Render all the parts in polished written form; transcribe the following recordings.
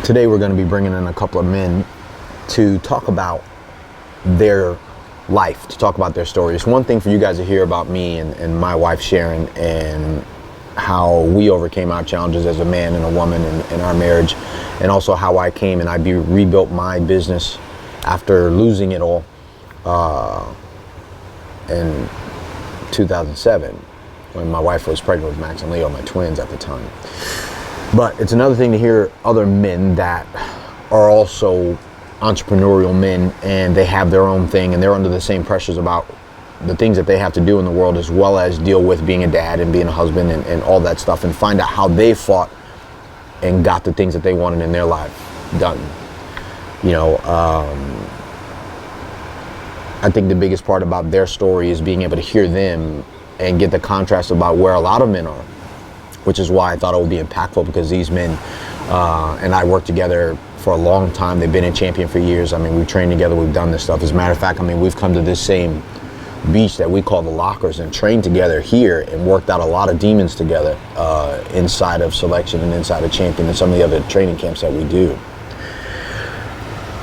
Today we're going to be bringing in a couple of men to talk about their life, to talk about their story. It's one thing for you guys to hear about me and my wife Sharon and how we overcame our challenges as a man and a woman in our marriage, and also how I came and I rebuilt my business after losing it all in 2007 when my wife was pregnant with Max and Leo, my twins at the time. But it's another thing to hear other men that are also entrepreneurial men and they have their own thing and they're under the same pressures about the things that they have to do in the world, as well as deal with being a dad and being a husband and all that stuff, and find out how they fought and got the things that they wanted in their life done. You know, I think the biggest part about their story is being able to hear them and get the contrast about where a lot of men are, which is why I thought it would be impactful, because these men and I worked together for a long time. They've been in Champion for years. I mean, we've trained together, we've done this stuff. As a matter of fact, I mean, we've come to this same beach that we call the Lockers and trained together here and worked out a lot of demons together inside of Selection and inside of Champion and some of the other training camps that we do.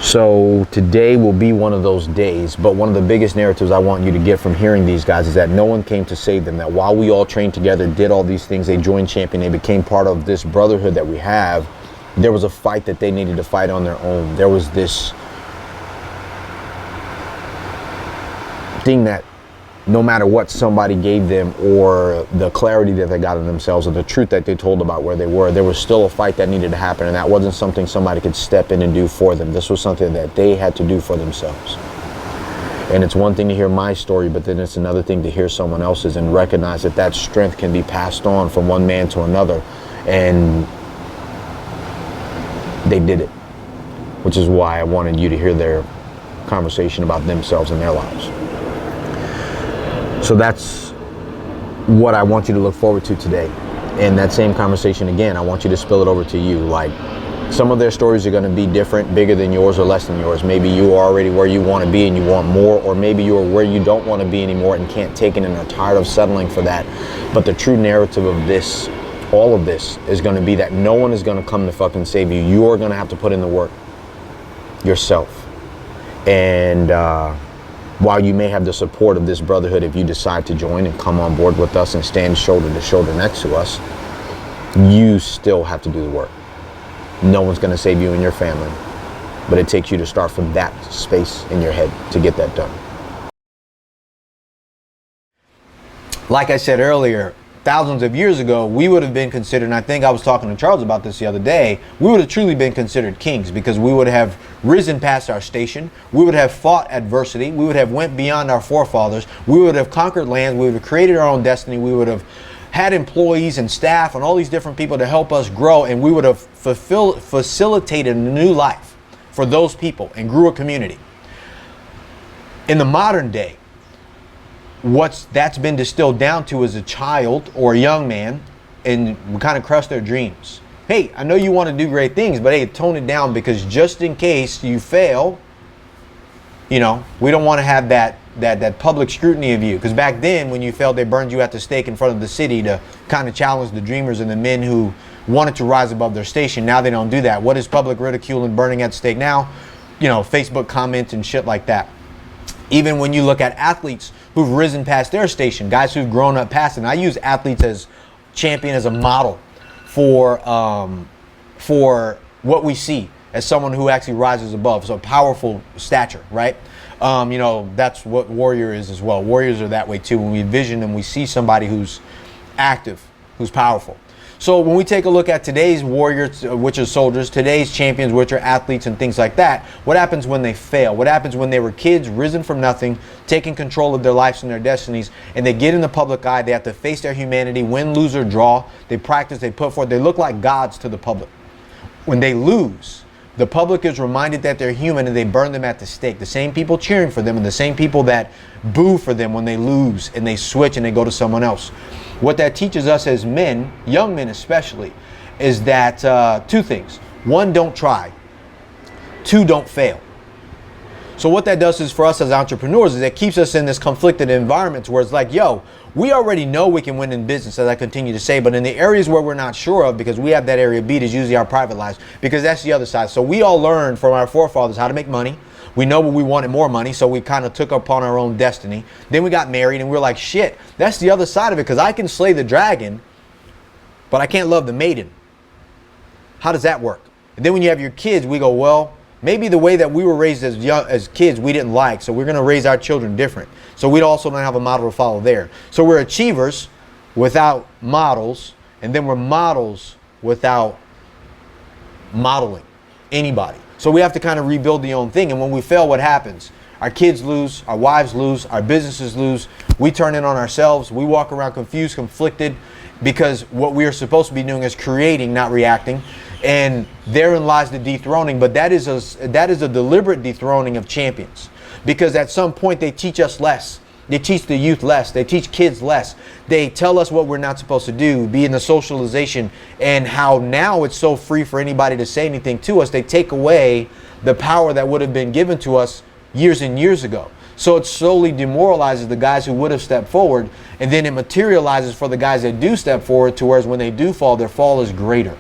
So today will be one of those days, but one of the biggest narratives I want you to get from hearing these guys is that no one came to save them, that while we all trained together, did all these things, they joined Champion, they became part of this brotherhood that we have, there was a fight that they needed to fight on their own. There was this thing that no matter what somebody gave them or the clarity that they got in themselves or the truth that they told about where they were, there was still a fight that needed to happen, and that wasn't something somebody could step in and do for them. This was something that they had to do for themselves. And it's one thing to hear my story, but then it's another thing to hear someone else's and recognize that that strength can be passed on from one man to another, and they did it, which is why I wanted you to hear their conversation about themselves and their lives. So that's what I want you to look forward to today. And that same conversation, again, I want you to spill it over to you. Like, some of their stories are going to be different, bigger than yours or less than yours. Maybe you are already where you want to be and you want more, or maybe you're where you don't want to be anymore and can't take it and are tired of settling for that. But the true narrative of this, all of this, is going to be that no one is going to come to fucking save you. You are going to have to put in the work yourself. And while you may have the support of this brotherhood, if you decide to join and come on board with us and stand shoulder to shoulder next to us, you still have to do the work. No one's going to save you and your family, but it takes you to start from that space in your head to get that done. Like I said earlier, thousands of years ago, we would have been considered, and I think I was talking to Charles about this the other day, we would have truly been considered kings, because we would have risen past our station, we would have fought adversity, we would have went beyond our forefathers, we would have conquered lands, we would have created our own destiny, we would have had employees and staff and all these different people to help us grow, and we would have facilitated a new life for those people and grew a community. In the modern day, that's been distilled down to as a child or a young man, and we kind of crush their dreams. Hey, I know you want to do great things, but hey, tone it down, because just in case you fail, you know, we don't want to have that public scrutiny of you. Because back then, when you failed, they burned you at the stake in front of the city to kind of challenge the dreamers and the men who wanted to rise above their station. Now they don't do that. What is public ridicule and burning at the stake now? You know, Facebook comments and shit like that. Even when you look at athletes who've risen past their station, guys who've grown up past it. And I use athletes as Champion as a model for what we see as someone who actually rises above. So powerful stature, right? You know, that's what Warrior is as well. Warriors are that way too. When we envision them, we see somebody who's active, who's powerful. So when we take a look at today's warriors, which are soldiers, today's champions, which are athletes and things like that, what happens when they fail? What happens when they were kids, risen from nothing, taking control of their lives and their destinies, and they get in the public eye, they have to face their humanity, win, lose, or draw, they practice, they put forth, they look like gods to the public. When they lose, the public is reminded that they're human and they burn them at the stake. The same people cheering for them and the same people that boo for them when they lose and they switch and they go to someone else. What that teaches us as men, young men especially, is that two things. One, don't try. Two, don't fail. So what that does is for us as entrepreneurs is it keeps us in this conflicted environment where it's like, yo, we already know we can win in business, as I continue to say, but in the areas where we're not sure of, because we have that area beat, is usually our private lives, because that's the other side. So we all learned from our forefathers how to make money. We know we wanted more money, so we kind of took upon our own destiny. Then we got married and we were like, shit, that's the other side of it, because I can slay the dragon, but I can't love the maiden. How does that work? And then when you have your kids, we go, well, maybe the way that we were raised as kids we didn't like, so we're going to raise our children different. So we also don't have a model to follow there. So we're achievers without models, and then we're models without modeling anybody. So we have to kind of rebuild the own thing. And when we fail, what happens? Our kids lose, our wives lose, our businesses lose. We turn in on ourselves. We walk around confused, conflicted, because what we are supposed to be doing is creating, not reacting. And therein lies the dethroning, but that is a deliberate dethroning of champions, because at some point they teach us less. They teach the youth less. They teach kids less. They tell us what we're not supposed to do, be in the socialization, and how now it's so free for anybody to say anything to us. They take away the power that would have been given to us years and years ago. So it slowly demoralizes the guys who would have stepped forward, and then it materializes for the guys that do step forward, to whereas when they do fall, their fall is greater.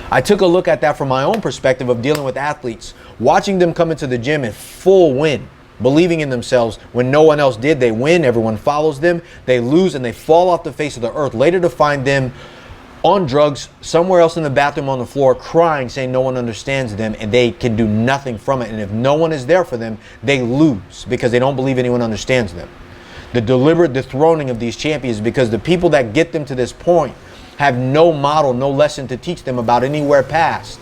I took a look at that from my own perspective of dealing with athletes, watching them come into the gym in full win, believing in themselves when no one else did. They win, everyone follows them, they lose, and they fall off the face of the earth, later to find them on drugs, somewhere else in the bathroom on the floor, crying, saying no one understands them, and they can do nothing from it. And if no one is there for them, they lose because they don't believe anyone understands them. The deliberate dethroning of these champions, because the people that get them to this point have no model, no lesson to teach them about anywhere past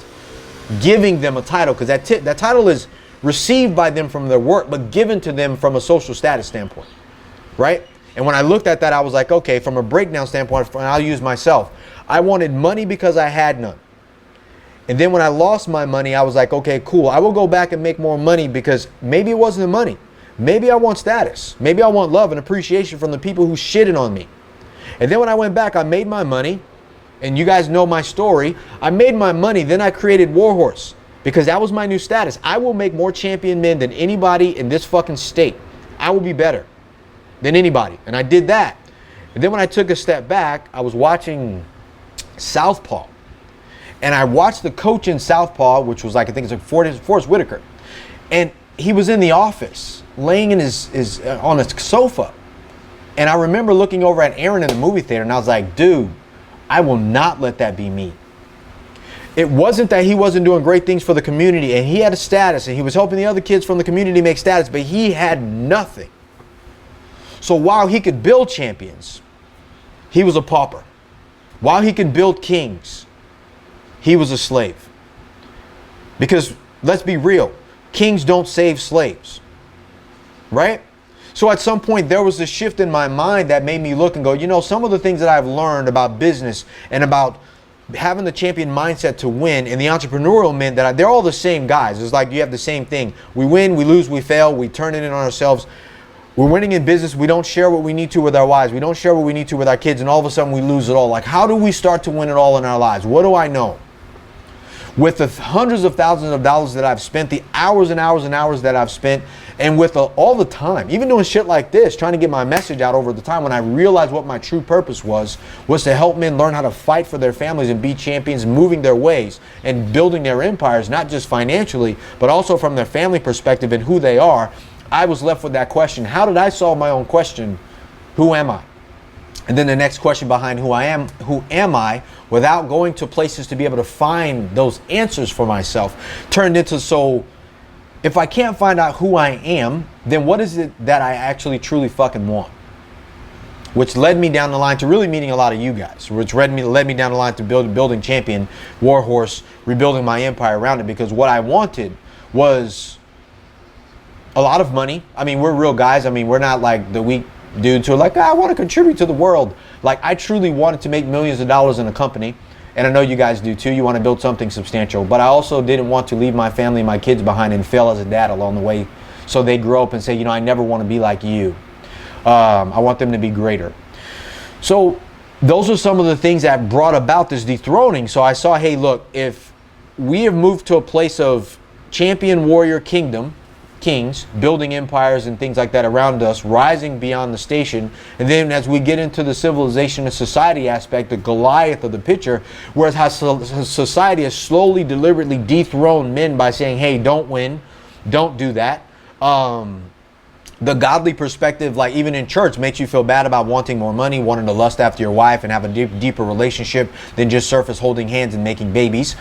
giving them a title, because that title is received by them from their work, but given to them from a social status standpoint, right? And when I looked at that, I was like, okay, from a breakdown standpoint, and I'll use myself, I wanted money because I had none. And then when I lost my money, I was like, okay, cool, I will go back and make more money, because maybe it wasn't the money. Maybe I want status. Maybe I want love and appreciation from the people who shitted on me. And then when I went back, I made my money, and you guys know my story. I made my money, then I created Warhorse, because that was my new status. I will make more champion men than anybody in this fucking state. I will be better than anybody. And I did that. And then when I took a step back, I was watching Southpaw. And I watched the coach in Southpaw, which was like, I think it's like Forrest Whitaker. And he was in the office, laying in his on a sofa. And I remember looking over at Aaron in the movie theater, and I was like, dude, I will not let that be me. It wasn't that he wasn't doing great things for the community, and he had a status, and he was helping the other kids from the community make status, but he had nothing. So while he could build champions, he was a pauper. While he could build kings, he was a slave. Because let's be real, kings don't save slaves, right? So at some point there was a shift in my mind that made me look and go, you know, some of the things that I've learned about business and about having the champion mindset to win, and the entrepreneurial men, they're all the same guys. It's like you have the same thing. We win, we lose, we fail, we turn it in on ourselves. We're winning in business. We don't share what we need to with our wives. We don't share what we need to with our kids, and all of a sudden we lose it all. Like, how do we start to win it all in our lives? What do I know? With the hundreds of thousands of dollars that I've spent, the hours and hours and hours that I've spent, and with all the time, even doing shit like this, trying to get my message out over the time, when I realized what my true purpose was to help men learn how to fight for their families and be champions, moving their ways and building their empires, not just financially, but also from their family perspective and who they are. I was left with that question. How did I solve my own question? Who am I? And then the next question behind who am I, without going to places to be able to find those answers for myself, turned into, so if I can't find out who I am, then what is it that I actually truly fucking want? Which led me down the line to really meeting a lot of you guys, which led me down the line to building Champion, Warhorse, rebuilding my empire around it, because what I wanted was a lot of money. I mean, we're real guys. I mean, we're not like the weak dudes who are like, I want to contribute to the world. Like, I truly wanted to make millions of dollars in a company, and I know you guys do too. You want to build something substantial, but I also didn't want to leave my family and my kids behind and fail as a dad along the way, so they grow up and say, you know, I never want to be like you. I want them to be greater. So those are some of the things that brought about this dethroning. So I saw, hey, look, if we have moved to a place of champion warrior kingdom, kings, building empires and things like that around us, rising beyond the station. And then as we get into the civilization and society aspect, the Goliath of the picture, whereas how society has slowly, deliberately dethroned men by saying, hey, don't win, don't do that. The godly perspective, like even in church, makes you feel bad about wanting more money, wanting to lust after your wife and have a deeper relationship than just surface holding hands and making babies.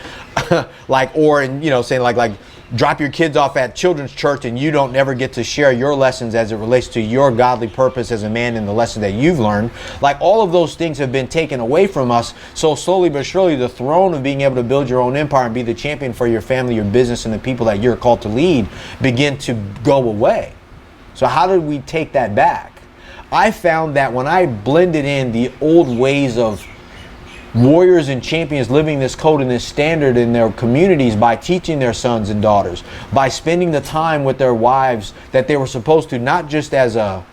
Saying like drop your kids off at children's church and you don't never get to share your lessons as it relates to your godly purpose as a man and the lesson that you've learned. Like all of those things have been taken away from us. So slowly but surely the throne of being able to build your own empire and be the champion for your family, your business, and the people that you're called to lead begin to go away. So how did we take that back? I found that when I blended in the old ways of warriors and champions living this code and this standard in their communities by teaching their sons and daughters, by spending the time with their wives that they were supposed to, not just as a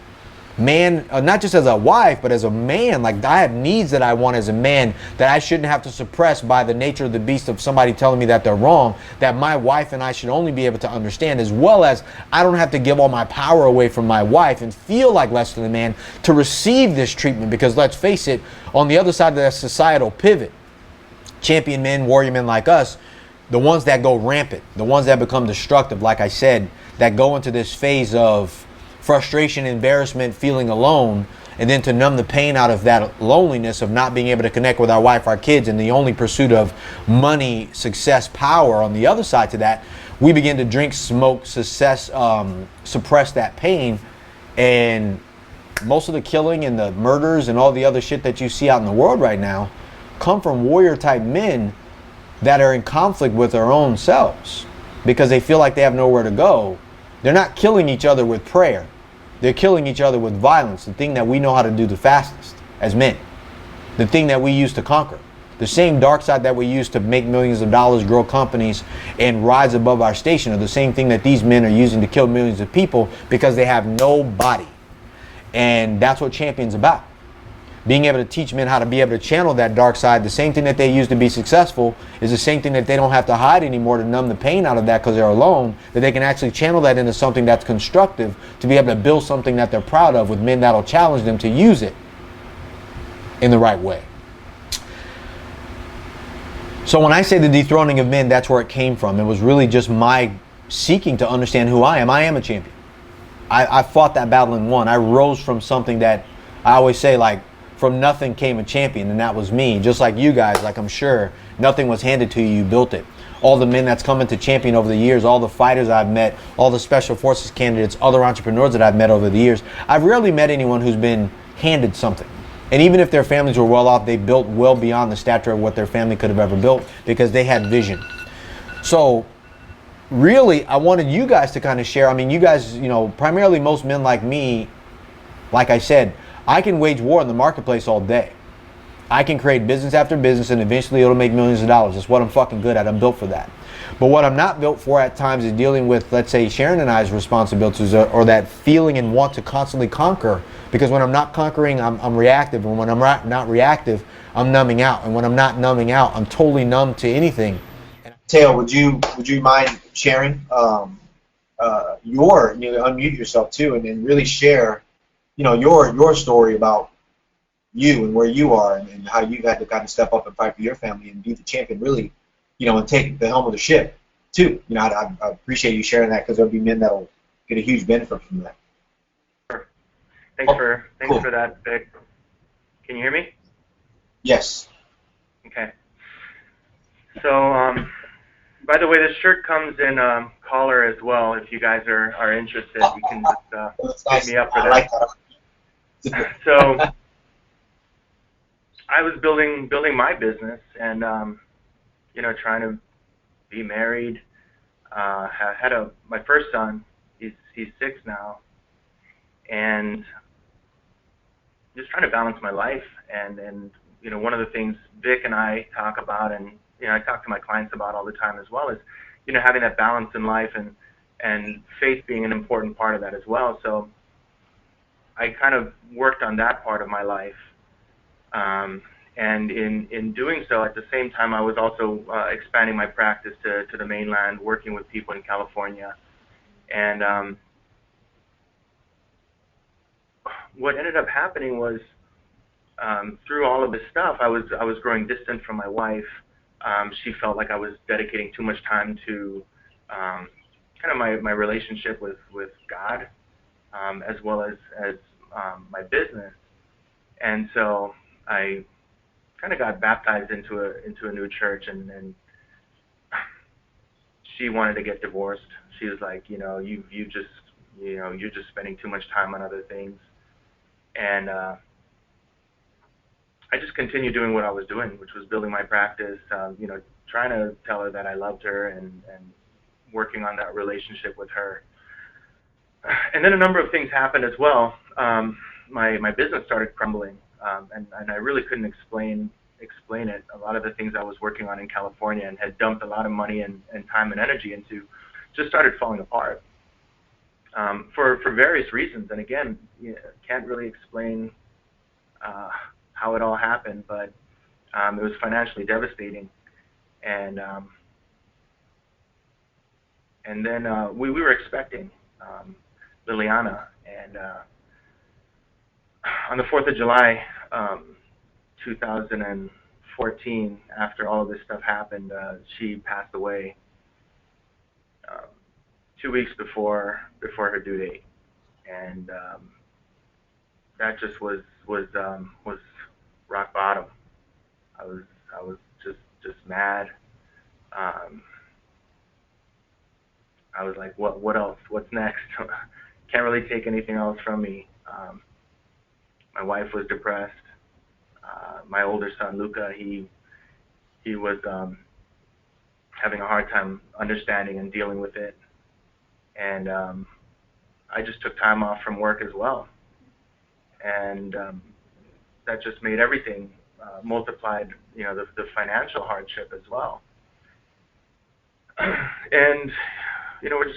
man, not just as a wife, but as a man. Like I have needs that I want as a man that I shouldn't have to suppress by the nature of the beast of somebody telling me that they're wrong, that my wife and I should only be able to understand, as well as I don't have to give all my power away from my wife and feel like less than a man to receive this treatment. Because let's face it, on the other side of that societal pivot, champion men, warrior men like us, the ones that go rampant, the ones that become destructive, like I said, that go into this phase of frustration, embarrassment, feeling alone, and then to numb the pain out of that loneliness of not being able to connect with our wife, our kids, and the only pursuit of money, success, power on the other side to that, we begin to drink, smoke, suppress that pain. And most of the killing and the murders and all the other shit that you see out in the world right now come from warrior type men that are in conflict with their own selves because they feel like they have nowhere to go. They're not killing each other with prayer. They're killing each other with violence, the thing that we know how to do the fastest as men, the thing that we use to conquer, the same dark side that we use to make millions of dollars, grow companies, and rise above our station, are the same thing that these men are using to kill millions of people because they have no body. And that's what Champion's about. Being able to teach men how to be able to channel that dark side, the same thing that they use to be successful is the same thing that they don't have to hide anymore to numb the pain out of that because they're alone, that they can actually channel that into something that's constructive to be able to build something that they're proud of with men that'll challenge them to use it in the right way. So when I say the dethroning of men, that's where it came from. It was really just my seeking to understand who I am. I am a champion. I fought that battle and won. I rose from something that I always say, like, from nothing came a champion, and that was me. Just like you guys, like I'm sure nothing was handed to you, you built it. All the men that's come into champion over the years, all the fighters I've met, all the special forces candidates, other entrepreneurs that I've met over the years, I've rarely met anyone who's been handed something. And even if their families were well off, they built well beyond the stature of what their family could have ever built because they had vision. So really, I wanted you guys to kind of share. I mean, you guys, primarily most men like me, like I said, I can wage war in the marketplace all day. I can create business after business and eventually it'll make millions of dollars. That's what I'm fucking good at. I'm built for that. But what I'm not built for at times is dealing with, let's say, Sharon and I's responsibilities or that feeling and want to constantly conquer. Because when I'm not conquering, I'm reactive. And when I'm not reactive, I'm numbing out. And when I'm not numbing out, I'm totally numb to anything. Teo, would you mind sharing unmute yourself too and really share your story about you and where you are and how you've had to kind of step up and fight for your family and be the champion, really, and take the helm of the ship too. I appreciate you sharing that because there'll be men that'll get a huge benefit from that. Sure. Thanks for that, Vic. Can you hear me? Yes. Okay. So, by the way, this shirt comes in collar as well. If you guys are interested, you can just hit me up for that. I like that. So I was building my business and trying to be married. Had my first son. He's 6 now, and just trying to balance my life. And one of the things Vic and I talk about, and I talk to my clients about all the time as well, is having that balance in life and faith being an important part of that as well. So I kind of worked on that part of my life, and in doing so, at the same time, I was also expanding my practice to the mainland, working with people in California, And what ended up happening was, through all of this stuff, I was growing distant from my wife. She felt like I was dedicating too much time to kind of my relationship with God, as well as my business. And so I kind of got baptized into a new church, and she wanted to get divorced. She was like, you just, you're just spending too much time on other things. And I just continued doing what I was doing, which was building my practice, trying to tell her that I loved her, and working on that relationship with her. And then a number of things happened as well. My business started crumbling, and I really couldn't explain it. A lot of the things I was working on in California and had dumped a lot of money and time and energy into just started falling apart, for various reasons. And again, can't really explain how it all happened, but it was financially devastating. And then we were expecting Liliana, and on the 4th of July, 2014, after all of this stuff happened, she passed away 2 weeks before her due date. And that just was rock bottom. I was just mad. I was like, what else? What's next? Can't really take anything else from me. My wife was depressed. My older son, Luca, he was having a hard time understanding and dealing with it. And I just took time off from work as well. And that just made everything multiplied, the financial hardship as well. And, we're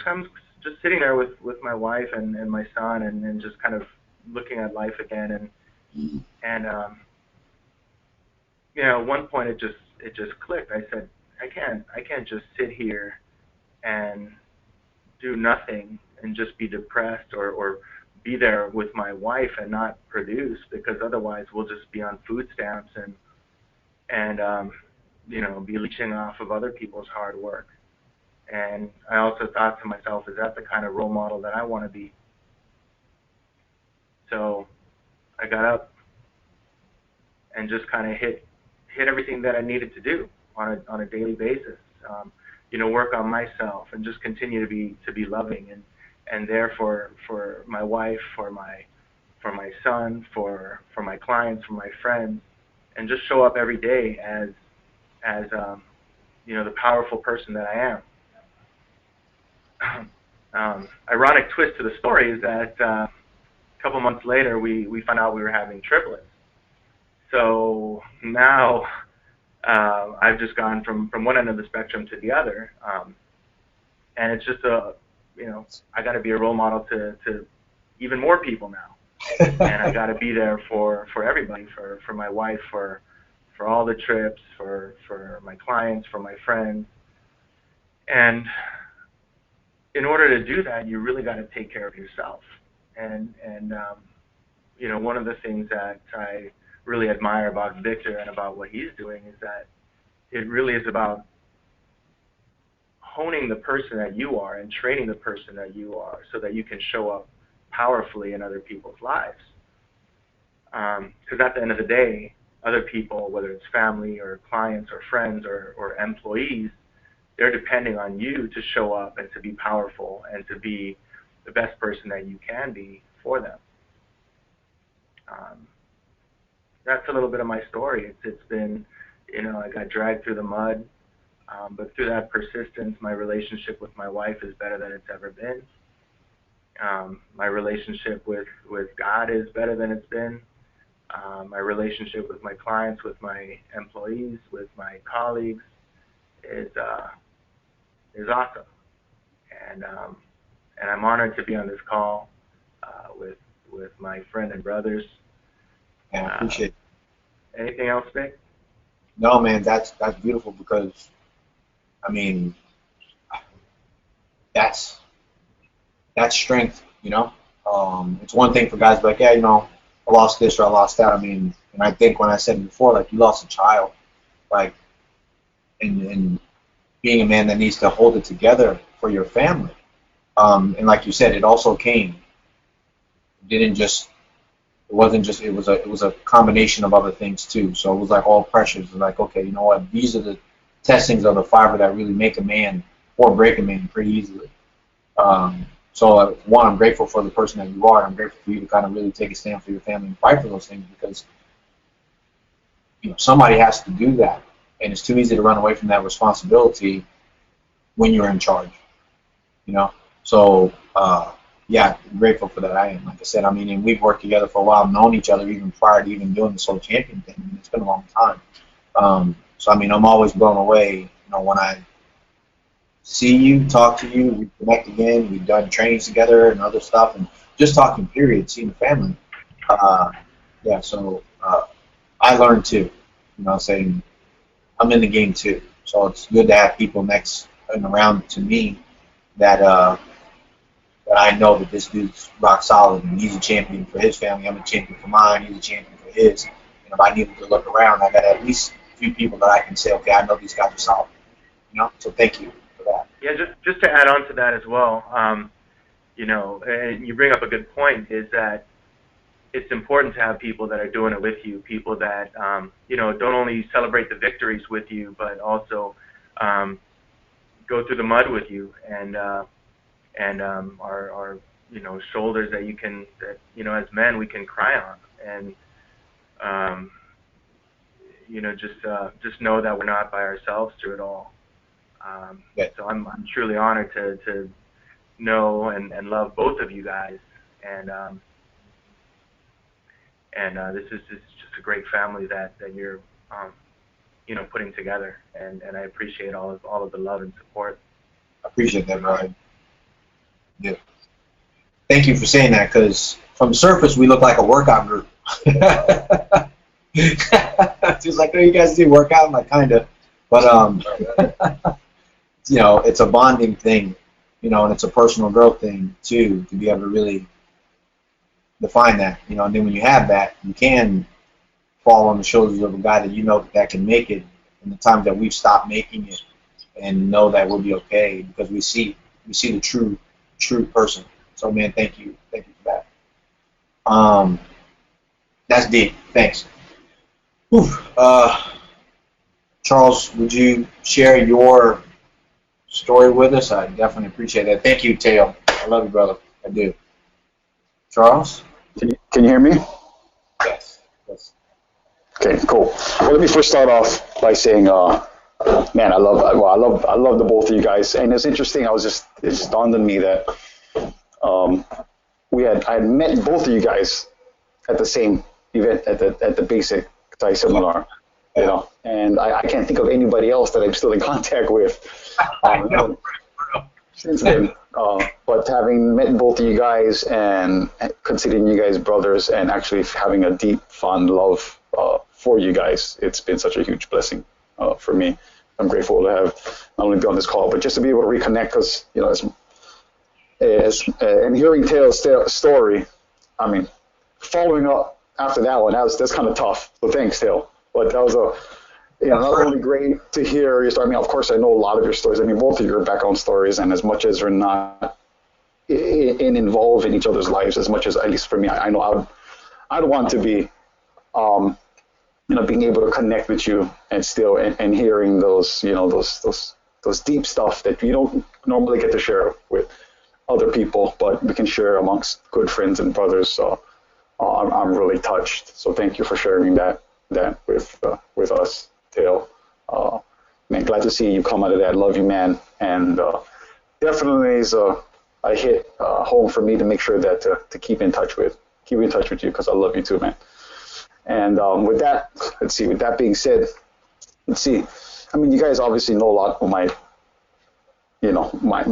just sitting there with my wife and my son, and just kind of looking at life again. And at one point it just clicked. I said, I can't just sit here and do nothing and just be depressed or be there with my wife and not produce, because otherwise we'll just be on food stamps and be leeching off of other people's hard work. And I also thought to myself, is that the kind of role model that I want to be? So I got up and just kind of hit everything that I needed to do on a daily basis. Work on myself and just continue to be loving and there for my wife, for my son, for my clients, for my friends, and just show up every day as the powerful person that I am. Ironic twist to the story is that a couple months later we found out we were having triplets. So now I've just gone from one end of the spectrum to the other, and it's just I got to be a role model to even more people now, and I got to be there for everybody, for my wife, for all the trips, for my clients, for my friends. And in order to do that, you really got to take care of yourself. And one of the things that I really admire about Victor and about what he's doing is that it really is about honing the person that you are and training the person that you are so that you can show up powerfully in other people's lives. Because at the end of the day, other people, whether it's family or clients or friends or employees, they're depending on you to show up and to be powerful and to be the best person that you can be for them. That's a little bit of my story. It's been, I got dragged through the mud, but through that persistence, my relationship with my wife is better than it's ever been. My relationship with God is better than it's been. My relationship with my clients, with my employees, with my colleagues is awesome. And I'm honored to be on this call with my friend and brothers. Yeah, I appreciate it. Anything else, Vic? No, man, that's beautiful, because, I mean, that's that's strength, you know. It's one thing for guys to be like, yeah, you know, I lost this or I lost that. I mean, and I think when I said it before, like you lost a child, like, and being a man that needs to hold it together for your family. And like you said, it also came. It didn't just. It wasn't just. It was a combination of other things too. So it was like all pressures. It was like, okay, you know what? These are the testings of the fiber that really make a man or break a man pretty easily. One, I'm grateful for the person that you are. I'm grateful for you to kind of really take a stand for your family and fight for those things because you know somebody has to do that, and it's too easy to run away from that responsibility when you're in charge. You know, so yeah, I'm grateful for that. I am, like I said, I mean, and we've worked together for a while, known each other even prior to even doing the solo champion thing. I mean, it's been a long time. So I mean, I'm always blown away, you know, when I see you, talk to you, we connect again. We've done trainings together and other stuff, and just talking. Period. Seeing the family. Yeah. So I learned too. You know, saying I'm in the game too. So it's good to have people next and around to me that that I know that this dude's rock solid and he's a champion for his family. I'm a champion for mine. He's a champion for his. And if I need to look around, I got at least a few people that I can say, okay, I know these guys are solid. You know, so thank you for that. Yeah, just to add on to that as well, you know, and you bring up a good point, is that it's important to have people that are doing it with you, people that, you know, don't only celebrate the victories with you, but also go through the mud with you and are, you know, shoulders that you can, that, you know, as men we can cry on. And, you know, just know that we're not by ourselves through it all. So I'm truly honored to know and love both of you guys, and this is just a great family that you're you know, putting together, and I appreciate all of the love and support. I appreciate that, Brian. Yeah. Thank you for saying that, because from the surface we look like a workout group. Just like, oh, you guys do workout, I'm like, kind of, but you know, it's a bonding thing, you know, and it's a personal growth thing too, to be able to really define that, you know. And then when you have that, you can fall on the shoulders of a guy that you know that can make it in the times that we've stopped making it, and know that we'll be okay because we see the true person. So man, thank you for that. That's deep. Thanks. Whew. Charles, would you share your story with us? I definitely appreciate that. Thank you, Teo. I love you, brother. I do. Charles? Can you hear me? Yes. Okay, cool. Well, let me first start off by saying, man, I love the both of you guys. And it's interesting. It just dawned on me that I had met both of you guys at the same event at the basic Thai seminar. You know, and I can't think of anybody else that I'm still in contact with since then. But having met both of you guys and considering you guys brothers and actually having a deep, fond love for you guys, it's been such a huge blessing for me. I'm grateful to have not only be on this call, but just to be able to reconnect, because, you know, and hearing Taylor's story, I mean, following up after that one, that's kind of tough. So thanks, Taylor. But that was not only great to hear your story. I mean, of course, I know a lot of your stories. I mean, both of your background stories, and as much as we're not involved in each other's lives, as much as, at least for me, I know I'd want to be, you know, being able to connect with you and still, and hearing those, you know, those deep stuff that you don't normally get to share with other people, but we can share amongst good friends and brothers. So I'm really touched. So thank you for sharing that with us, Dale. Man, glad to see you come out of that. Love you, man. And definitely is a hit home for me to make sure that to keep in touch with you, because I love you too, man. And with that, let's see. With that being said, let's see. I mean, you guys obviously know a lot of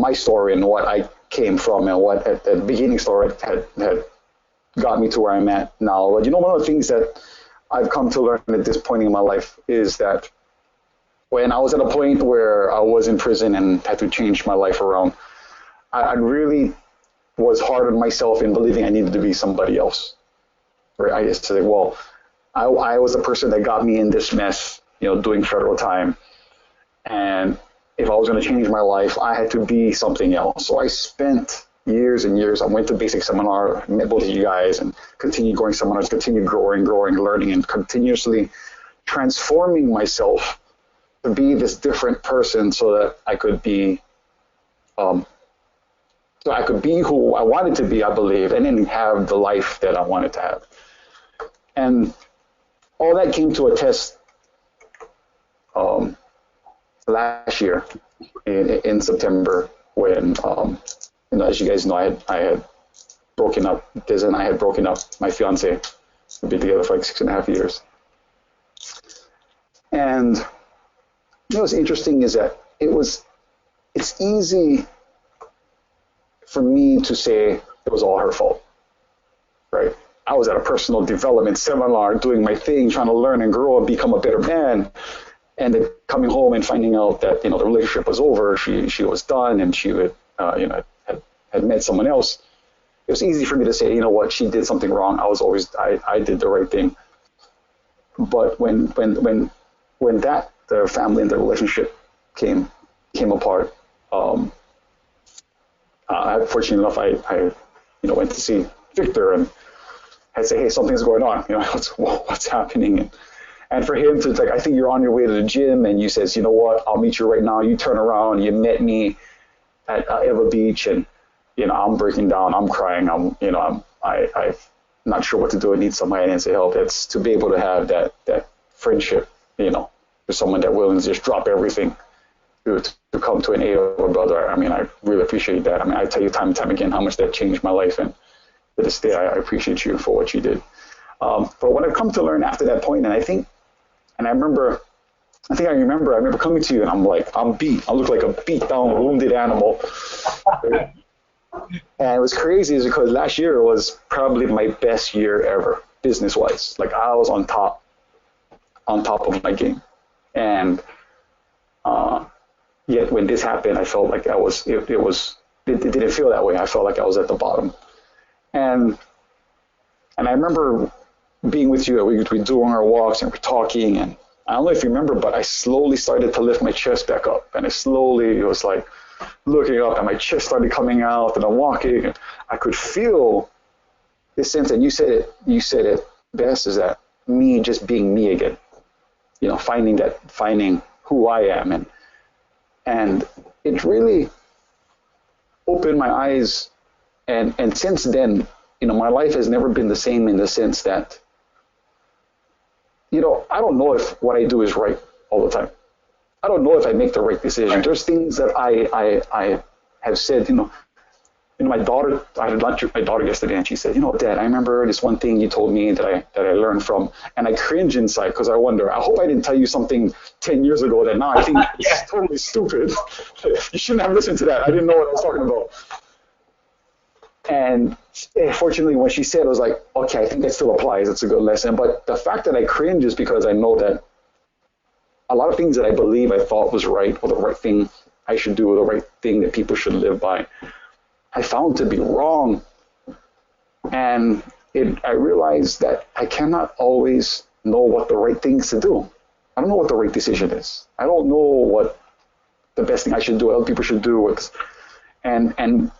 my story and what I came from, and what at the beginning story had got me to where I'm at now. But you know, one of the things that I've come to learn at this point in my life is that when I was at a point where I was in prison and had to change my life around, I really was hard on myself in believing I needed to be somebody else. Right? I used to say, well, I was the person that got me in this mess, doing federal time. And if I was going to change my life, I had to be something else. So I spent years and years. I went to basic seminar, met both of you guys, and continued going seminars, continued growing, learning, and continuously transforming myself to be this different person so that I could be who I wanted to be, I believe, and then have the life that I wanted to have. And all that came to a test last year in September when, as you guys know, I had broken up, Des and I had broken up, my fiance. We've been together for like 6.5 years. And what's interesting is that it's easy for me to say it was all her fault, right? I was at a personal development seminar doing my thing, trying to learn and grow and become a better man. And then coming home and finding out that, the relationship was over, she was done, and she would, had met someone else. It was easy for me to say, she did something wrong. I did the right thing. But when the family and the relationship came apart, fortunately enough, I went to see Victor and I'd say, hey, something's going on. What's happening? And for him to I think you're on your way to the gym, and you says, you know what, I'll meet you right now. You turn around, you met me at Eva Beach, and I'm breaking down, I'm crying, I'm not sure what to do. I need some financial help. It's to be able to have that friendship, with someone that willing to just drop everything to come to an aid of a brother. I really appreciate that. I tell you time and time again how much that changed my life, and to this day, I appreciate you for what you did. But what I've come to learn after that point, and I remember coming to you, and I'm like, I'm beat. I look like a beat down, wounded animal. And it was crazy is because last year was probably my best year ever, business-wise. Like I was on top of my game. And yet when this happened, I felt like it didn't feel that way. I felt like I was at the bottom. And I remember being with you, we're doing our walks and we're talking, and I don't know if you remember, but I slowly started to lift my chest back up, and it was like looking up, and my chest started coming out, and I'm walking, and I could feel this sense, and you said it best, is that me just being me again, finding who I am, and it really opened my eyes, and since then, my life has never been the same in the sense that, I don't know if what I do is right all the time. I don't know if I make the right decision. Right. There's things that I have said, my daughter, I had lunch with my daughter yesterday, and she said, Dad, I remember this one thing you told me that I learned from, and I cringe inside because I wonder, I hope I didn't tell you something 10 years ago that now I think is totally stupid. You shouldn't have listened to that. I didn't know what I was talking about. And fortunately, when she said it, I was like, okay, I think that still applies. It's a good lesson. But the fact that I cringe is because I know that a lot of things that I believe I thought was right, or the right thing I should do, or the right thing that people should live by, I found to be wrong. And I realized that I cannot always know what the right things to do. I don't know what the right decision is. I don't know what the best thing I should do, other people should do. And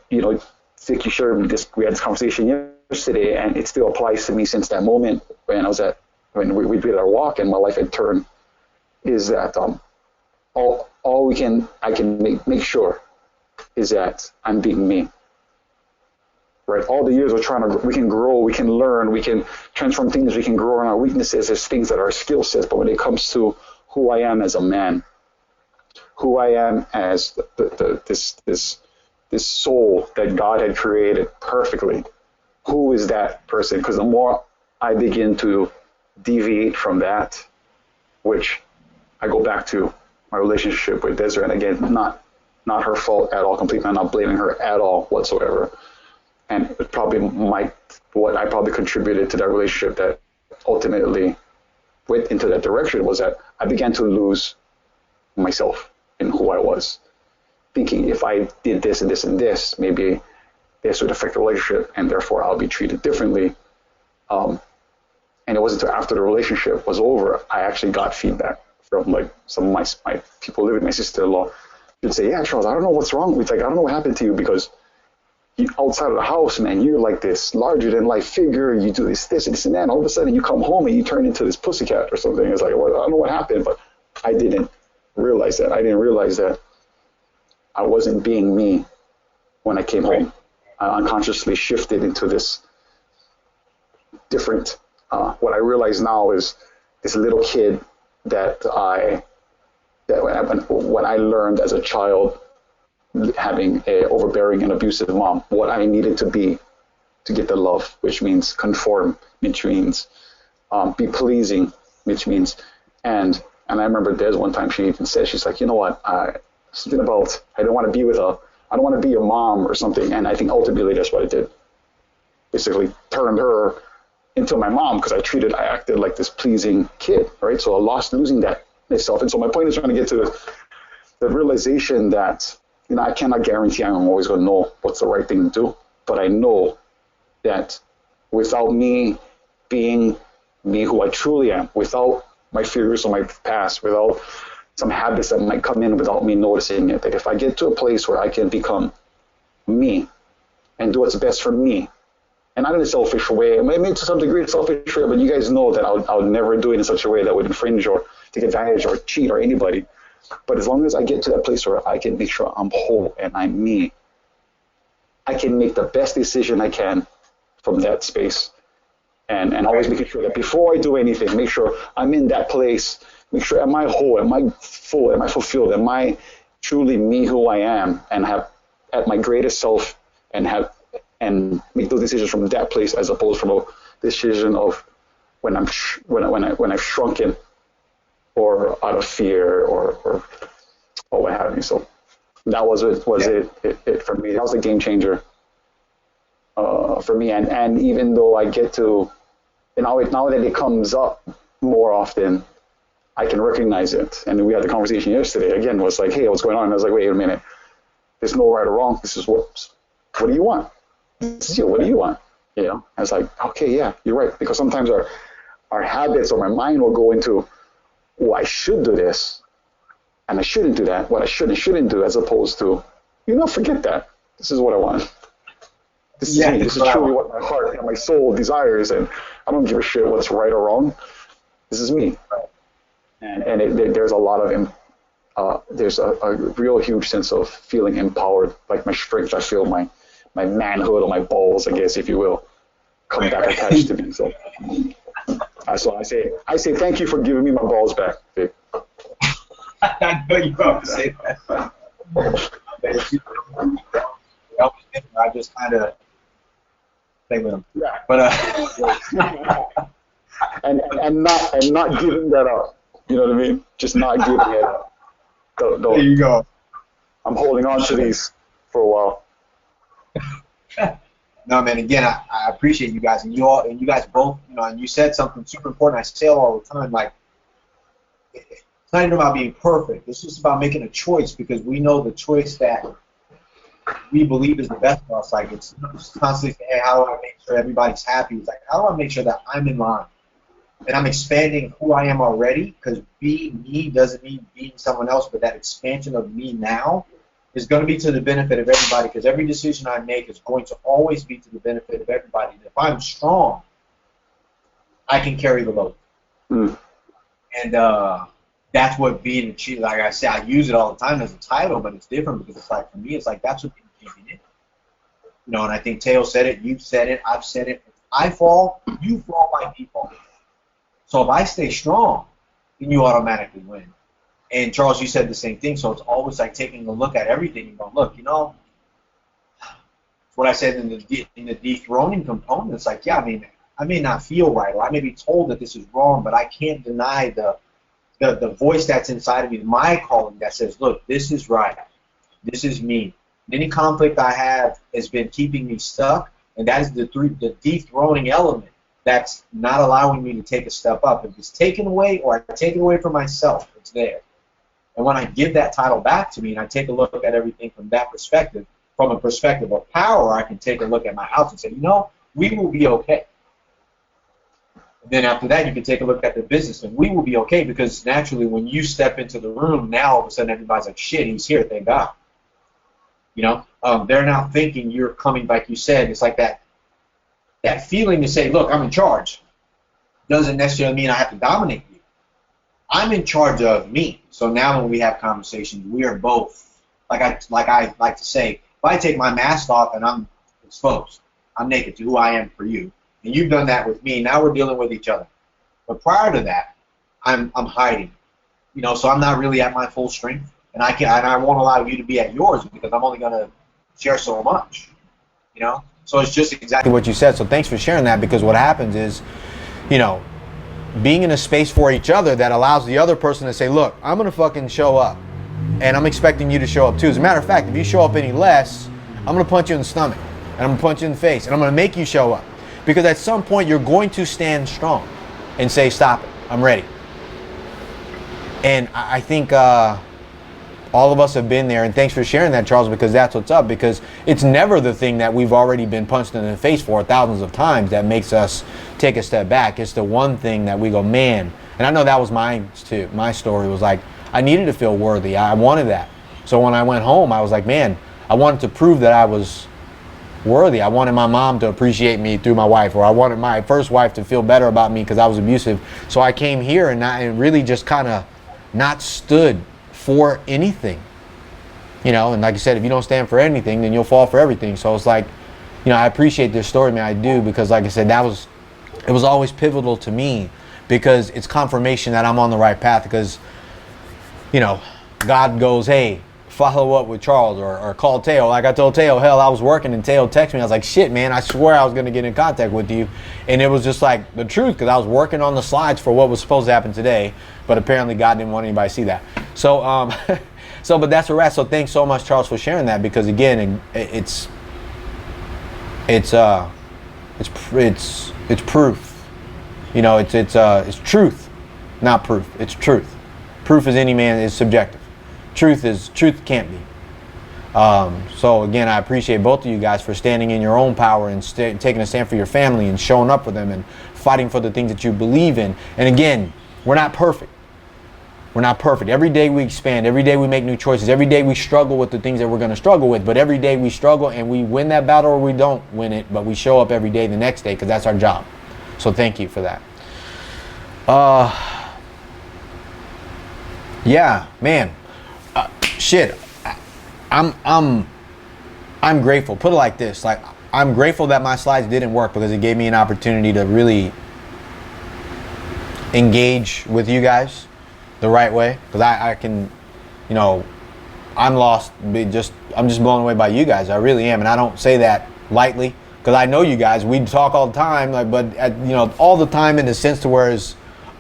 Vic, you shared this. We had this conversation yesterday, and it still applies to me since that moment when we did our walk and my life had turned. Is that all I can make sure is that I'm being me. Right? All the years we can grow, we can learn, we can transform things, we can grow on our weaknesses. There's things that are skill sets, but when it comes to who I am as a man, who I am as this soul that God had created perfectly, who is that person? Because the more I begin to deviate from that, which I go back to my relationship with Desiree, and again, not her fault at all, completely. I'm not blaming her at all whatsoever. And it probably what I probably contributed to that relationship that ultimately went into that direction was that I began to lose myself in who I was. Thinking if I did this and this and this, maybe this would affect the relationship, and therefore I'll be treated differently. And it wasn't until after the relationship was over, I actually got feedback from like some of my people living, my sister-in-law. She'd say, yeah, Charles, I don't know what's wrong. It's like, I don't know what happened to you, because outside of the house, man, you're like this larger than life figure. You do this, and this, and that. And all of a sudden you come home and you turn into this pussycat or something. It's like, well, I don't know what happened, but I didn't realize that. I didn't realize that I wasn't being me when I came home. I unconsciously shifted into this different, what I realize now is this little kid that when I learned as a child, having a overbearing and abusive mom, what I needed to be to get the love, which means conform, which means be pleasing, which means, and I remember Des one time, she even said, she's like, you know what, something about, I don't want to be I don't want to be your mom or something, and I think ultimately that's what I did. Basically turned her into my mom, because I acted like this pleasing kid, right? So I lost losing that myself. And so my point is trying to get to the realization that, you know, I cannot guarantee I'm always going to know what's the right thing to do, but I know that without me being me who I truly am, without my fears or my past, without some habits that might come in without me noticing it, that if I get to a place where I can become me and do what's best for me, and not in a selfish way, maybe to some degree it's selfish way, but you guys know that I would never do it in such a way that would infringe or take advantage or cheat or anybody. But as long as I get to that place where I can make sure I'm whole and I'm me, I can make the best decision I can from that space. And always making sure that before I do anything, make sure I'm in that place, make sure, am I whole, am I full, am I fulfilled, am I truly me who I am, and have at my greatest self, and make those decisions from that place, as opposed from a decision of when I've shrunken, or out of fear, or what have you. So that was it for me. That was a game changer for me. And even though I get to, now that it comes up more often, I can recognize it. And we had the conversation yesterday. Again, was like, hey, what's going on? And I was like, wait a minute. There's no right or wrong. This is what do you want? This is you. What do you want? You know, I was like, okay, yeah, you're right. Because sometimes our habits or my mind will go into, oh, I should do this, and I shouldn't do that. What I should and shouldn't do, as opposed to, forget that. This is what I want. This is me. This is truly what my heart and my soul desires, and I don't give a shit what's right or wrong. This is me. And there's a lot of there's a real huge sense of feeling empowered, like my strength. I feel my manhood or my balls, I guess, if you will, come back attached to me. So I say thank you for giving me my balls back, Vic. I know you about to say that. I just kind of play with them. Yeah. But and not giving that up. You know what I mean? Just not giving it up. There you go. I'm holding on to these for a while. No, man. Again, I appreciate you guys, and you guys both. And you said something super important. I say it all the time. Like, it's not even about being perfect. It's just about making a choice, because we know the choice that we believe is the best for us. Like, it's constantly saying, hey, how do I make sure everybody's happy? It's like, how do I make sure that I'm in line? And I'm expanding who I am already, because being me doesn't mean being someone else, but that expansion of me now is going to be to the benefit of everybody, because every decision I make is going to always be to the benefit of everybody. And if I'm strong, I can carry the load. Mm. And that's what being a cheater, like I say, I use it all the time as a title, but it's different, because it's like, for me, it's like, that's what being champion is. And I think Teo said it, you've said it, I've said it. If I fall, you fall by default. So if I stay strong, then you automatically win. And Charles, you said the same thing. So it's always like taking a look at everything and going, look, what I said in the dethroning component. It's like, yeah, I may not feel right, or I may be told that this is wrong, but I can't deny the voice that's inside of me, my calling, that says, look, this is right. This is me. Any conflict I have has been keeping me stuck, and that is the dethroning element that's not allowing me to take a step up. If it's taken away, or I take it away from myself, it's there. And when I give that title back to me and I take a look at everything from that perspective, from a perspective of power, I can take a look at my house and say, you know, we will be okay. And then after that, you can take a look at the business, and we will be okay, because naturally when you step into the room, now all of a sudden everybody's like, shit, he's here, thank God. You know, they're not thinking you're coming, like you said. It's like that feeling to say, look, I'm in charge. Doesn't necessarily mean I have to dominate you. I'm in charge of me. So now when we have conversations, we are both, like I like to say, if I take my mask off and I'm exposed, I'm naked to who I am for you, and you've done that with me, now we're dealing with each other. But prior to that, I'm hiding. You know, so I'm not really at my full strength, and I won't allow you to be at yours, because I'm only going to share so much. You know? So it's just exactly what you said. So thanks for sharing that, because what happens is, you know, being in a space for each other that allows the other person to say, look, I'm going to fucking show up, and I'm expecting you to show up too. As a matter of fact, if you show up any less, I'm going to punch you in the stomach, and I'm going to punch you in the face, and I'm going to make you show up. Because at some point, you're going to stand strong and say, stop it, I'm ready. And I think all of us have been there, and thanks for sharing that, Charles, because that's what's up. Because it's never the thing that we've already been punched in the face for thousands of times that makes us take a step back. It's the one thing that we go, man. And I know that was mine too. My story was like, I needed to feel worthy. I wanted that. So when I went home, I was like, man, I wanted to prove that I was worthy. I wanted my mom to appreciate me through my wife, or I wanted my first wife to feel better about me because I was abusive. So I came here and really just kind of not stood for anything, you know. And like I said, if you don't stand for anything, then you'll fall for everything. So it's like, you know, I appreciate this story, man. I do, because like I said, it was always pivotal to me, because it's confirmation that I'm on the right path. Because, you know, God goes, hey, follow up with Charles, or call Teo. Like I told Teo, hell, I was working and Teo texted me. I was like, shit, man, I swear I was going to get in contact with you. And it was just like the truth, because I was working on the slides for what was supposed to happen today, but apparently God didn't want anybody to see that. So, but that's a wrap. So thanks so much, Charles, for sharing that, because again, it's proof. You know, it's truth, not proof. It's truth. Proof is any man is subjective. Truth can't be. So again, I appreciate both of you guys for standing in your own power and taking a stand for your family and showing up for them and fighting for the things that you believe in. And again, we're not perfect. We're not perfect. Every day we expand. Every day we make new choices. Every day we struggle with the things that we're going to struggle with. But every day we struggle and we win that battle, or we don't win it. But we show up every day the next day, because that's our job. So thank you for that. Yeah, man. Shit. I'm grateful. Put it like this. Like, I'm grateful that my slides didn't work, because it gave me an opportunity to really engage with you guys the right way. Because I can, you know, I'm lost. I'm just blown away by you guys. I really am. And I don't say that lightly, because I know you guys. We talk all the time, like, but you know, all the time in the sense to where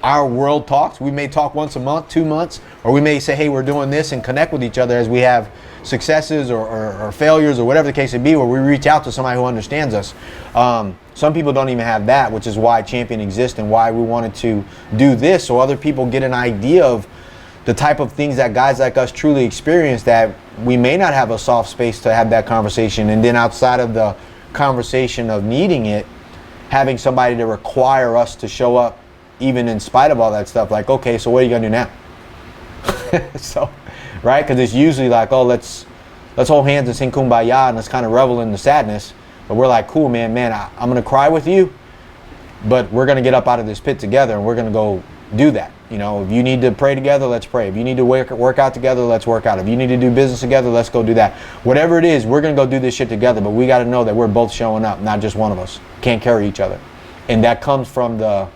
our world talks. We may talk once a month, 2 months, or we may say, hey, we're doing this, and connect with each other as we have successes or failures, or whatever the case may be, where we reach out to somebody who understands us. Some people don't even have that, which is why Champion exists and why we wanted to do this, so other people get an idea of the type of things that guys like us truly experience, that we may not have a soft space to have that conversation. And then outside of the conversation of needing it, having somebody to require us to show up even in spite of all that stuff. Like, okay, so what are you gonna do now? So, right? Because it's usually like, oh, let's hold hands and sing Kumbaya and let's kind of revel in the sadness. But we're like, cool, man, I'm gonna cry with you, but we're gonna get up out of this pit together and we're gonna go do that. You know, if you need to pray together, let's pray. If you need to work out together, let's work out. If you need to do business together, let's go do that. Whatever it is, we're gonna go do this shit together. But we got to know that we're both showing up, not just one of us. Can't carry each other, and that comes from the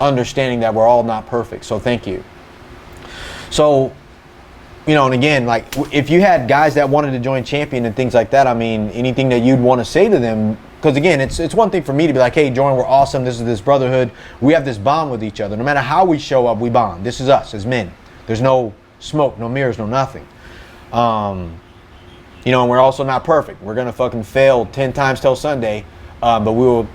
understanding that we're all not perfect. So thank you. So, you know, and again, like, if you had guys that wanted to join Champion and things like that, I mean, anything that you'd want to say to them, because again, it's one thing for me to be like, hey, join, we're awesome, this is this brotherhood, we have this bond with each other. No matter how we show up, we bond. This is us as men. There's no smoke, no mirrors, no nothing. You know, and we're also not perfect. We're gonna fucking fail 10 times till Sunday, but we will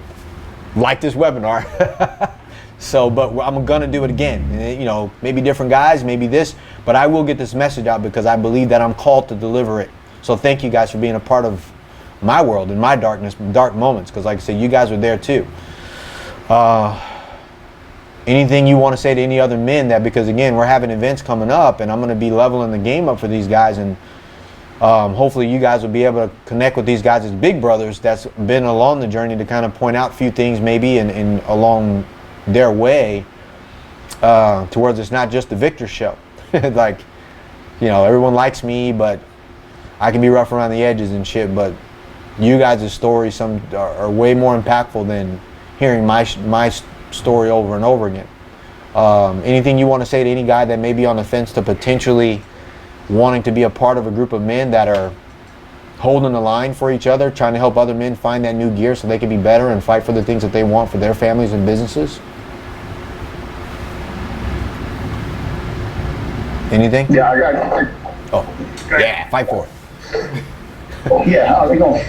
like this webinar. So, but I'm gonna do it again. You know, maybe different guys, maybe this, but I will get this message out because I believe that I'm called to deliver it. So thank you guys for being a part of my world and my dark moments, because like I said, you guys were there too. Anything you want to say to any other men that, because again, we're having events coming up and I'm going to be leveling the game up for these guys, and hopefully you guys will be able to connect with these guys as big brothers that's been along the journey to kind of point out a few things maybe and along their way towards it's not just the victor show. Like, you know, everyone likes me, but I can be rough around the edges and shit, but you guys' stories are way more impactful than hearing my story over and over again. Anything you want to say to any guy that may be on the fence to potentially wanting to be a part of a group of men that are holding the line for each other, trying to help other men find that new gear so they can be better and fight for the things that they want for their families and businesses? Anything? Yeah, I got. Oh, yeah, fight for it. Yeah, how's it going?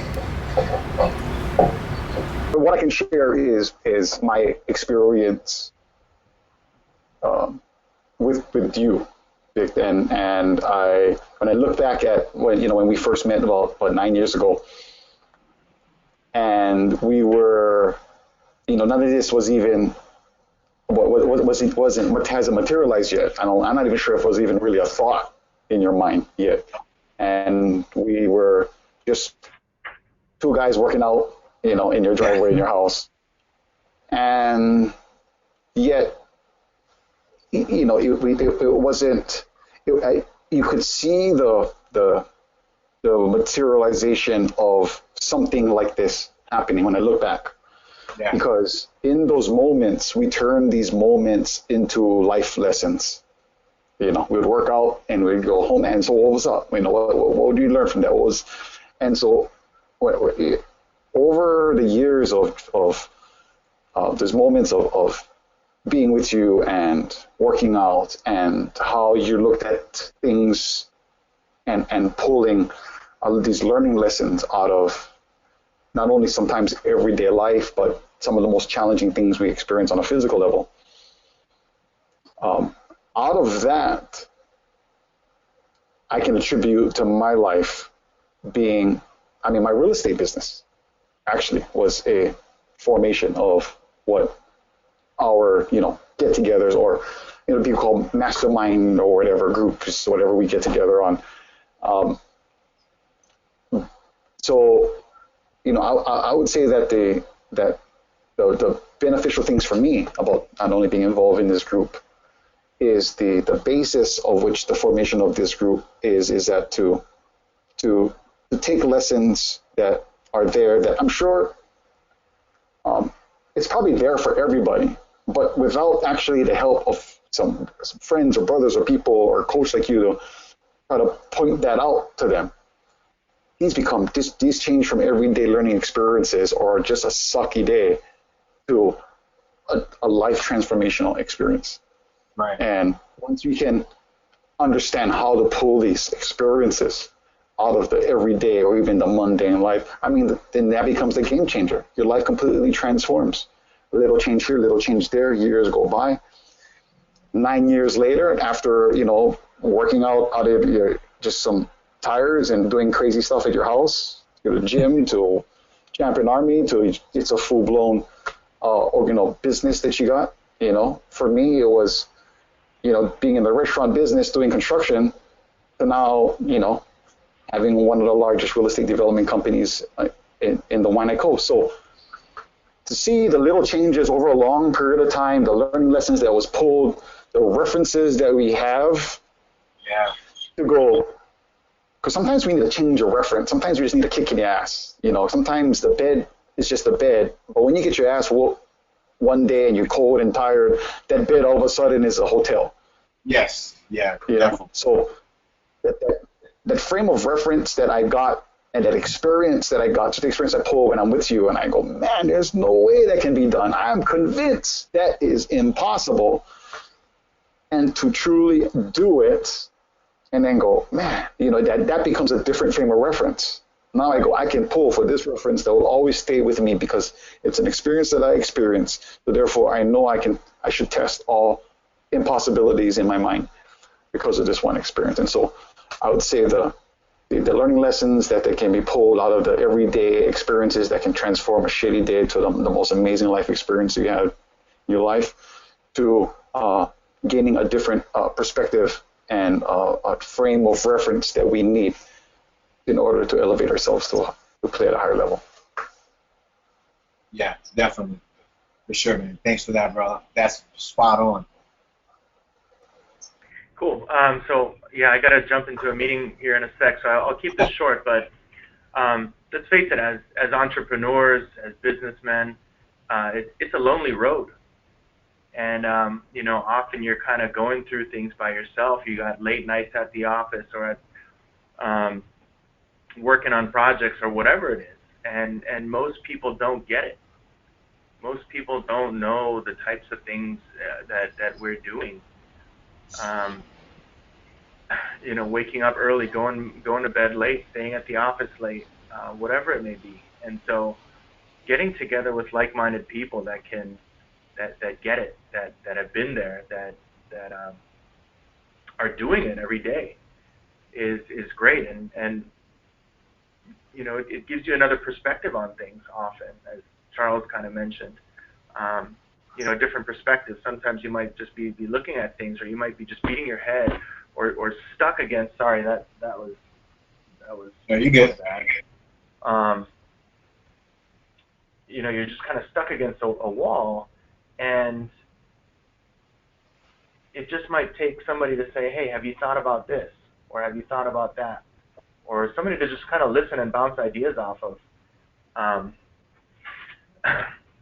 What I can share is my experience with you, Vic, and when I look back at when we first met about 9 years ago, and we were, none of this was even hasn't materialized yet. I'm not even sure if it was even really a thought in your mind yet, and we were just two guys working out, in your driveway in your house, and yet, it wasn't. You could see the materialization of something like this happening when I look back, because in those moments we turned these moments into life lessons. We'd work out and we'd go home, and so what was up? What did you learn from that? And so over the years of there's moments of being with you and working out, and how you looked at things and pulling all of these learning lessons out of not only sometimes everyday life, but some of the most challenging things we experience on a physical level. Out of that, I can attribute to my life being, my real estate business actually was a formation of what our, get-togethers, or, people call mastermind or whatever groups, whatever we get together on. So, I would say that the beneficial things for me about not only being involved in this group is the basis of which the formation of this group is that to take lessons that are there, that I'm sure it's probably there for everybody, but without actually the help of some friends or brothers or people or coach like you to try to point that out to them. These change from everyday learning experiences or just a sucky day to a life transformational experience. Right. And once you can understand how to pull these experiences out of the everyday or even the mundane life, then that becomes the game changer. Your life completely transforms. A little change here, little change there, years go by. 9 years later, after, working out of just some tires and doing crazy stuff at your house, to the gym, to Champion Army, to it's a full-blown, business that you got. For me, it was, being in the restaurant business, doing construction, to now, having one of the largest real estate development companies in the Waianae Coast. So to see the little changes over a long period of time, the learning lessons that was pulled, the references that we have, to go, because sometimes we need to change a reference. Sometimes we just need a kick in the ass. Sometimes the bed is just a bed, but when you get your ass whooped one day and you're cold and tired, that bed all of a sudden is a hotel. Yes. Yeah. So that frame of reference that I got, and that experience that I got, just the experience I pull when I'm with you, and I go, man, there's no way that can be done. I'm convinced that is impossible. And to truly do it, and then go, man, that becomes a different frame of reference. Now I go, I can pull for this reference that will always stay with me because it's an experience that I experienced. So therefore, I know I should test all impossibilities in my mind because of this one experience. And so I would say the the learning lessons that can be pulled out of the everyday experiences that can transform a shitty day to the most amazing life experience you have in your life, to gaining a different perspective and a frame of reference that we need in order to elevate ourselves to play at a higher level. Yeah, definitely. For sure, man. Thanks for that, brother. That's spot on. Cool. So yeah, I gotta jump into a meeting here in a sec, so I'll keep this short. But let's face it, as entrepreneurs, as businessmen, it's a lonely road, and often you're kind of going through things by yourself. You got late nights at the office or at working on projects or whatever it is, and most people don't get it. Most people don't know the types of things that we're doing. Waking up early, going to bed late, staying at the office late, whatever it may be. And so getting together with like-minded people that get it, that have been there, that are doing it every day is great. And it gives you another perspective on things often, as Charles kind of mentioned. Different perspectives. Sometimes you might just be looking at things, or you might be just beating your head or stuck against. Sorry, that was. No, you get You're just kind of stuck against a wall, and it just might take somebody to say, "Hey, have you thought about this?" or "Have you thought about that?" or somebody to just kind of listen and bounce ideas off of.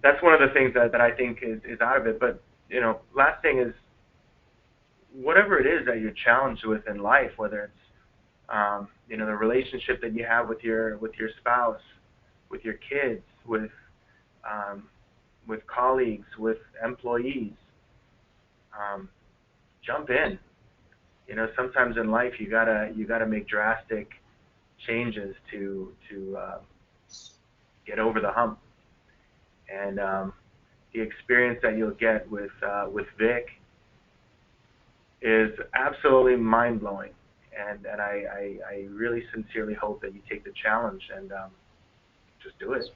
That's one of the things that I think is out of it. But last thing is, whatever it is that you're challenged with in life, whether it's the relationship that you have with your spouse, with your kids, with colleagues, with employees, jump in. Sometimes in life you gotta make drastic changes to get over the hump. And the experience that you'll get with Vic is absolutely mind-blowing, and I really sincerely hope that you take the challenge and just do it.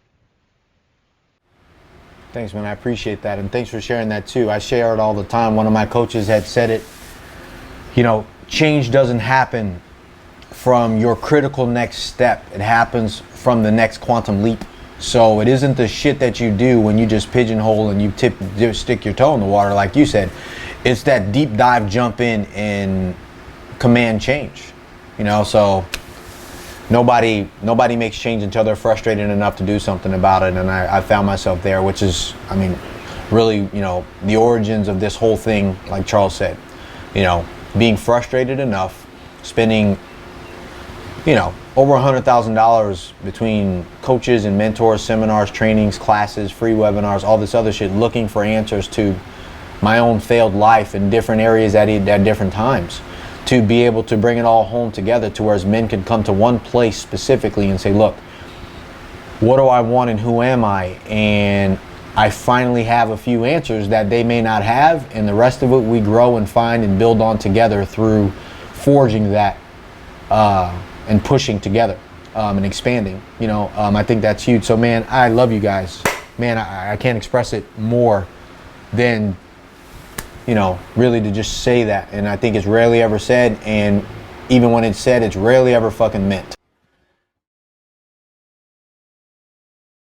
Thanks, man. I appreciate that, and thanks for sharing that too. I share it all the time. One of my coaches had said it. Change doesn't happen from your critical next step. It happens from the next quantum leap. So it isn't the shit that you do when you just pigeonhole and you stick your toe in the water, like you said. It's that deep dive jump in and command change. So nobody makes change until they're frustrated enough to do something about it. And I found myself there, which is, really, the origins of this whole thing, like Charles said, being frustrated enough, spending, over $100,000 between coaches and mentors, seminars, trainings, classes, free webinars, all this other shit, looking for answers to my own failed life in different areas at different times, to be able to bring it all home together to where men can come to one place specifically and say, look, what do I want and who am I? And I finally have a few answers that they may not have, and the rest of it we grow and find and build on together through forging that and pushing together and expanding. I think that's huge. So, man, I love you guys. Man, I can't express it more than, really to just say that. And I think it's rarely ever said, and even when it's said, it's rarely ever fucking meant.